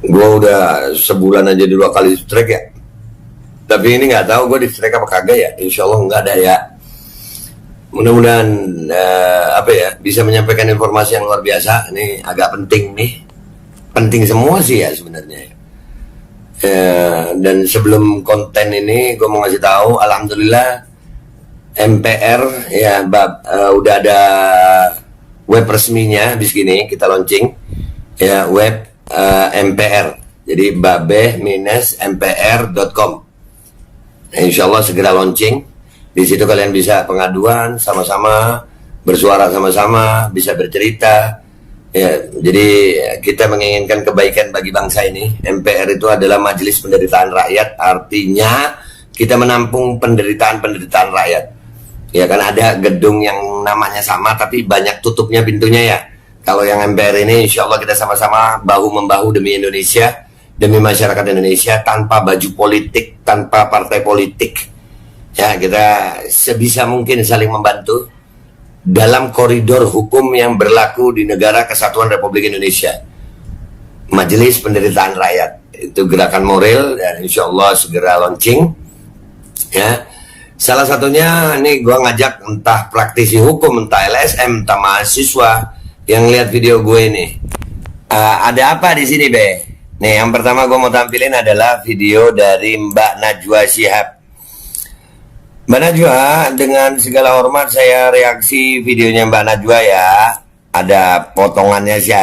Gue udah sebulan aja 2 kali strike ya. Tapi ini nggak tahu gue di strike apa kagak ya. Insya Allah nggak ada ya. Mudah-mudahan apa ya bisa menyampaikan informasi yang luar biasa. Ini agak penting nih. Penting semua sih ya sebenarnya. Dan sebelum konten ini gue mau ngasih tahu, alhamdulillah MPR ya udah ada web resminya. Habis gini kita launching ya web MPR. Jadi babe-mpr.com. Insya Allah segera launching. Di situ kalian bisa pengaduan sama-sama, bersuara sama-sama, bisa bercerita. Ya, jadi kita menginginkan kebaikan bagi bangsa ini. MPR itu adalah Majelis Penderitaan Rakyat. Artinya kita menampung penderitaan-penderitaan rakyat. Ya kan ada gedung yang namanya sama tapi banyak tutupnya pintunya ya. Kalau yang MPR ini insya Allah kita sama-sama bahu-membahu demi Indonesia, demi masyarakat Indonesia, tanpa baju politik, tanpa partai politik. Ya, kita sebisa mungkin saling membantu dalam koridor hukum yang berlaku di negara Kesatuan Republik Indonesia. Majelis Penderitaan Rakyat. Itu gerakan moral dan insya Allah segera launching. Ya. Salah satunya ini gua ngajak entah praktisi hukum, entah LSM, entah mahasiswa yang lihat video gue ini. Ada apa di sini, Be? Nih, yang pertama gue mau tampilin adalah video dari Mbak Najwa Shihab. Mbak Najwa, dengan segala hormat saya reaksi videonya Mbak Najwa ya. Ada potongannya sih,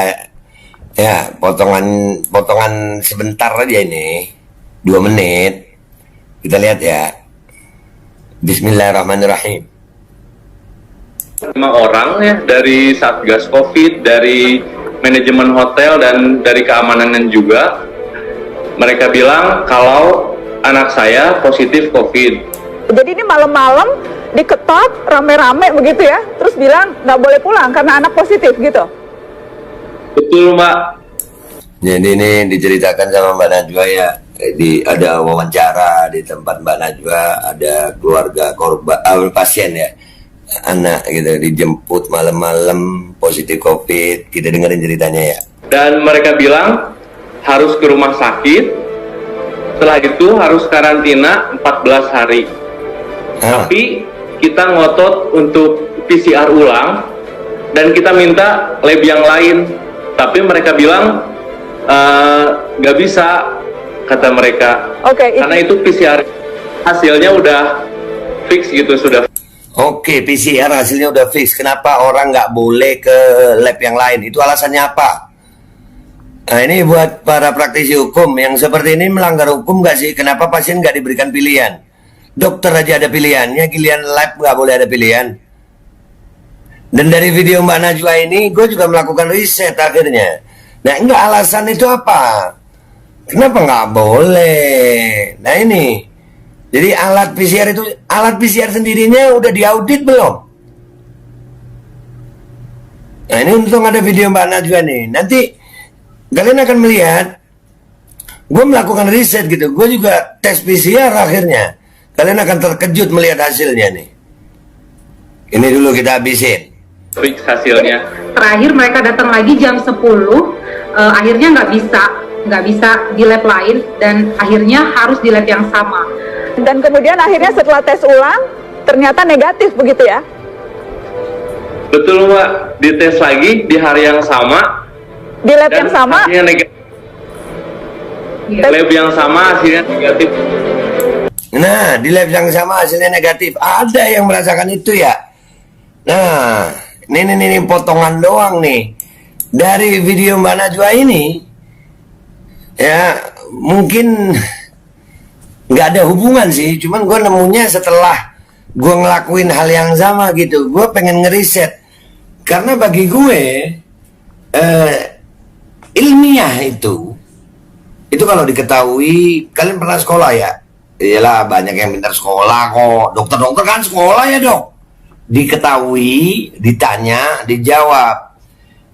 ya, potongan sebentar aja ini, 2 menit. Kita lihat ya. Bismillahirrahmanirrahim. 5 orang ya dari Satgas Covid, dari manajemen hotel dan dari keamanan juga. Mereka bilang kalau anak saya positif Covid. Jadi ini malam-malam diketok rame-rame begitu ya, terus bilang nggak boleh pulang karena anak positif gitu. Betul, Mbak. Jadi ini diceritakan sama Mbak Najwa ya. Ada wawancara di tempat Mbak Najwa, ada keluarga korban pasien ya. Anak gitu dijemput malam-malam positif Covid. Kita dengerin ceritanya ya. Dan mereka bilang harus ke rumah sakit. Setelah itu harus karantina 14 hari. Tapi kita ngotot untuk PCR ulang dan kita minta lab yang lain. Tapi mereka bilang nggak bisa, kata mereka. Karena itu PCR hasilnya udah fix gitu, sudah. Oke, PCR hasilnya udah fix. Kenapa orang nggak boleh ke lab yang lain? Itu alasannya apa? Nah, ini buat para praktisi hukum yang seperti ini melanggar hukum nggak sih? Kenapa pasien nggak diberikan pilihan? Dokter aja ada pilihannya, giliran lab nggak boleh ada pilihan. Dan dari video Mbak Najwa ini, gue juga melakukan riset akhirnya. Nah, enggak, alasan itu apa? Kenapa nggak boleh? Nah ini. Jadi alat PCR sendirinya udah diaudit belum? Nah ini untung ada video Mbak Najwa nih. Nanti kalian akan melihat, gue melakukan riset gitu. Gue juga tes PCR akhirnya. Kalian akan terkejut melihat hasilnya nih. Ini dulu kita habisin. Fix hasilnya. Terakhir mereka datang lagi jam 10, akhirnya nggak bisa di lab lain dan akhirnya harus di lab yang sama. Dan kemudian akhirnya setelah tes ulang ternyata negatif begitu ya? Betul, Mbak. Dites lagi di hari yang sama. Di lab yang sama? Hasilnya negatif. Lab yang sama hasilnya negatif. Nah, di lab yang sama hasilnya negatif. Ada yang merasakan itu ya? Nah, ini potongan doang nih. Dari video Mbak Najwa ini, ya mungkin nggak ada hubungan sih, cuman gue nemunya setelah gue ngelakuin hal yang sama gitu. Gue pengen ngeriset karena bagi gue ilmiah itu kalau diketahui, kalian pernah sekolah ya? Iyalah, banyak yang pintar sekolah kok. Dokter-dokter kan sekolah ya dok. Diketahui, ditanya, dijawab.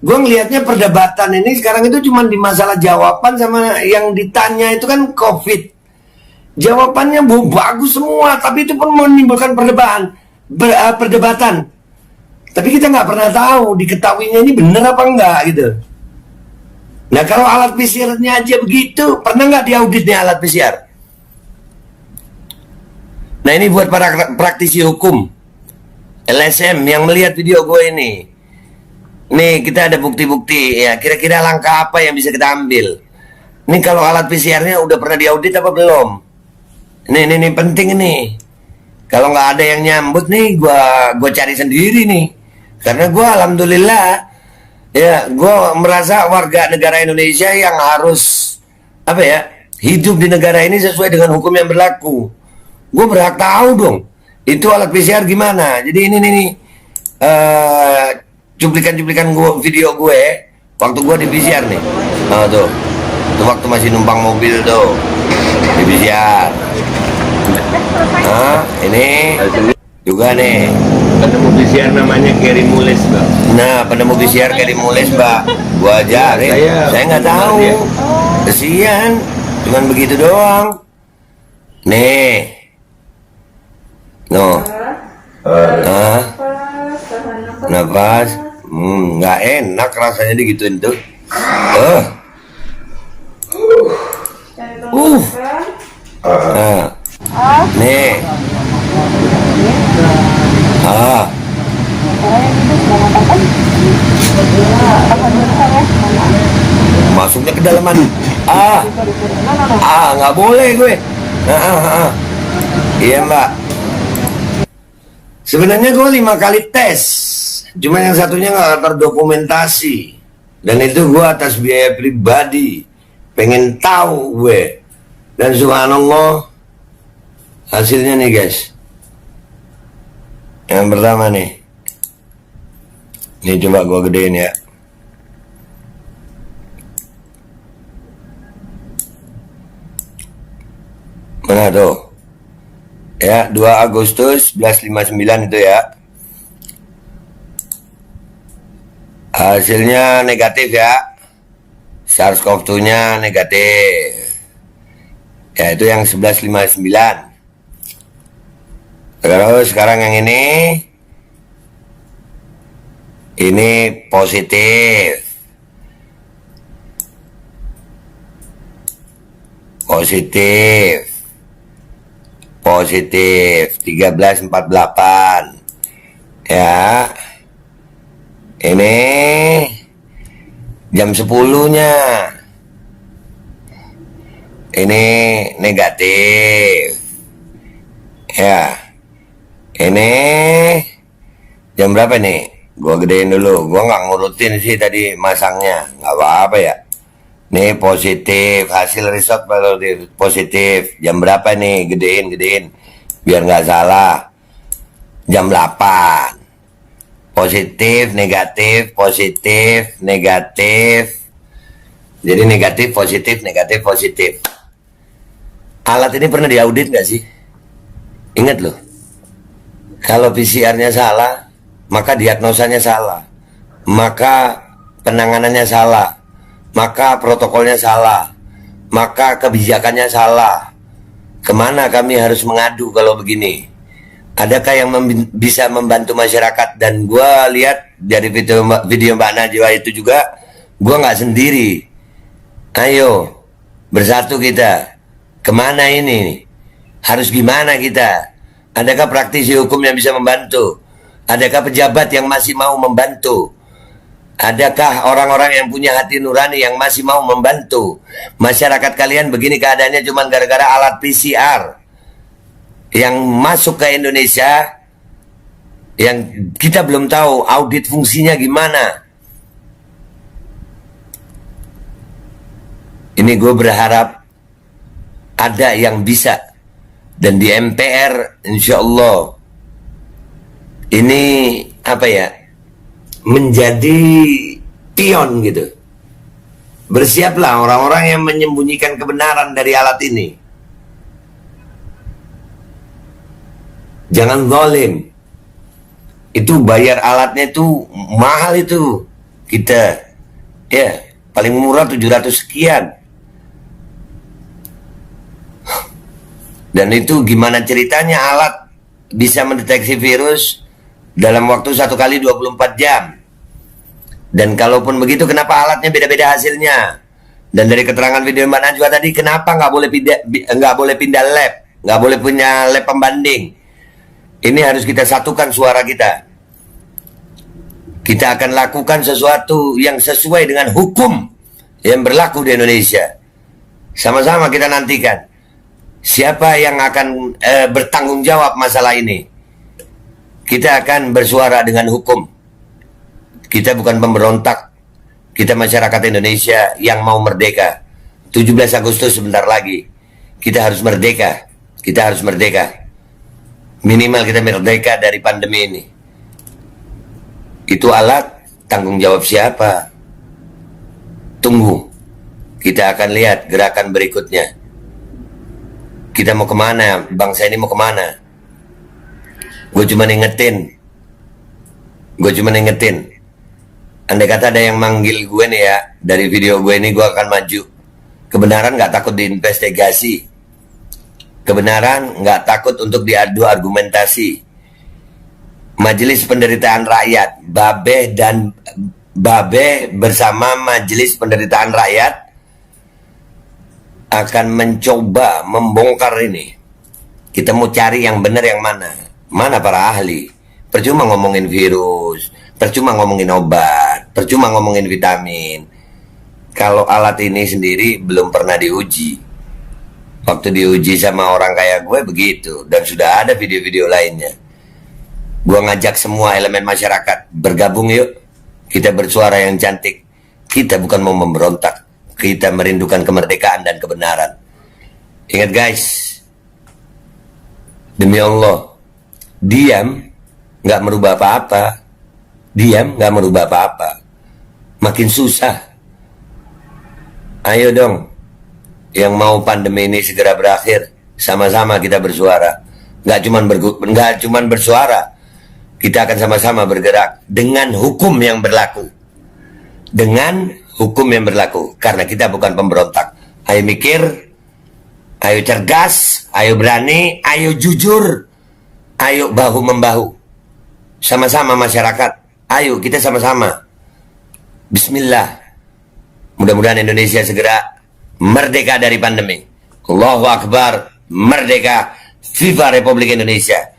Gue ngelihatnya perdebatan ini sekarang itu cuma di masalah jawaban sama yang ditanya itu kan Covid. Jawabannya bagus semua, tapi itu pun menimbulkan perdebatan. Tapi kita nggak pernah tahu diketahuinya ini benar apa enggak gitu. Nah kalau alat PCR-nya aja begitu, pernah nggak diauditnya alat PCR? Nah ini buat para praktisi hukum LSM yang melihat video gue ini. Nih kita ada bukti-bukti ya, kira-kira langkah apa yang bisa kita ambil. Nih kalau alat PCR-nya udah pernah diaudit apa belum? Ini penting ini. Kalau nggak ada yang nyambut nih, gua cari sendiri nih. Karena gua alhamdulillah ya, gua merasa warga negara Indonesia yang harus apa ya, hidup di negara ini sesuai dengan hukum yang berlaku. Gue berhak tahu dong itu alat PCR gimana. Jadi ini nih cuplikan-cuplikan video gue waktu gue di PCR nih. Nah tuh waktu masih numpang mobil tuh di PCR. Nah ini juga nih penemu PCR namanya Gary Mullis, Mbak. Nah penemu PCR Gary Mullis, Mbak. Gue ajarin, saya nggak tahu. Kesian, cuman begitu doang. Nih no, nafas, nggak enak rasanya digituin tuh. Nih, masuknya ke dalaman. Nggak boleh gue. Iya Mbak. Sebenarnya gue 5 kali tes, cuma yang satunya nggak terdokumentasi, dan itu gue atas biaya pribadi, pengen tahu gue. Dan subhanallah hasilnya nih guys. Yang pertama nih, ini coba gue gedein ya. Mana tuh? Ya, 2 Agustus 1159 itu ya. Hasilnya negatif ya. SARS-CoV-2-nya negatif. Ya, itu yang 1159. Terus sekarang yang ini positif. Positif 1348 ya. Ini jam 10-nya ini negatif ya. Ini jam berapa nih? Gua gedein dulu, gua nggak ngurutin sih tadi masangnya, nggak apa-apa ya. Nih positif, hasil result positif. Jam berapa nih? Gedein biar nggak salah. Jam 8. Positif, negatif, positif, negatif. Jadi negatif, positif, negatif, positif. Alat ini pernah diaudit nggak sih? Ingat loh, kalau PCR-nya salah, maka diagnosanya salah, maka penanganannya salah, maka protokolnya salah, maka kebijakannya salah. Kemana kami harus mengadu kalau begini? Adakah yang bisa membantu masyarakat? Dan gue lihat dari video Mbak Najwa itu juga, gue nggak sendiri. Ayo bersatu kita. Kemana ini? Harus gimana kita? Adakah praktisi hukum yang bisa membantu? Adakah pejabat yang masih mau membantu? Adakah orang-orang yang punya hati nurani yang masih mau membantu? Masyarakat kalian begini keadaannya cuma gara-gara alat PCR yang masuk ke Indonesia, yang kita belum tahu audit fungsinya gimana. Ini gue berharap ada yang bisa, dan di MPR insya Allah ini apa ya, menjadi pion gitu. Bersiaplah orang-orang yang menyembunyikan kebenaran dari alat ini. Jangan zalim. Itu bayar alatnya itu mahal itu. Kita ya paling murah 700 sekian. Dan itu gimana ceritanya alat bisa mendeteksi virus dalam waktu 1 kali 24 jam. Dan kalaupun begitu, kenapa alatnya beda-beda hasilnya? Dan dari keterangan video Mbak Najwa tadi, kenapa nggak boleh pindah lab, nggak boleh punya lab pembanding? Ini harus kita satukan suara kita. Kita akan lakukan sesuatu yang sesuai dengan hukum yang berlaku di Indonesia. Sama-sama kita nantikan siapa yang akan bertanggung jawab masalah ini. Kita akan bersuara dengan hukum. Kita bukan pemberontak. Kita masyarakat Indonesia yang mau merdeka. 17 Agustus sebentar lagi. Kita harus merdeka. Kita harus merdeka. Minimal kita merdeka dari pandemi ini. Itu alat, tanggung jawab siapa? Tunggu. Kita akan lihat gerakan berikutnya. Kita mau kemana? Bangsa ini mau kemana? Gue cuma ingetin. Andai kata ada yang manggil gue nih ya, dari video gue ini gue akan maju. Kebenaran nggak takut diinvestigasi. Kebenaran nggak takut untuk diadu argumentasi. Majelis Penderitaan Rakyat, Babe bersama Majelis Penderitaan Rakyat akan mencoba membongkar ini. Kita mau cari yang benar yang mana. Mana para ahli? Percuma ngomongin virus, percuma ngomongin obat, percuma ngomongin vitamin. Kalau alat ini sendiri belum pernah diuji. Waktu diuji sama orang kayak gue begitu. Dan sudah ada video-video lainnya. Gue ngajak semua elemen masyarakat bergabung yuk. Kita bersuara yang cantik. Kita bukan mau memberontak. Kita merindukan kemerdekaan dan kebenaran. Ingat guys. Demi Allah. Diam nggak merubah apa-apa. Diam nggak merubah apa-apa. Makin susah. Ayo dong, yang mau pandemi ini segera berakhir, sama-sama kita bersuara. Nggak cuman bersuara, kita akan sama-sama bergerak dengan hukum yang berlaku. Dengan hukum yang berlaku, karena kita bukan pemberontak. Ayo mikir, ayo cerdas, ayo berani, ayo jujur, ayo bahu membahu. Sama-sama masyarakat. Ayo kita sama-sama. Bismillah. Mudah-mudahan Indonesia segera merdeka dari pandemi. Allahu Akbar. Merdeka. Viva Republik Indonesia.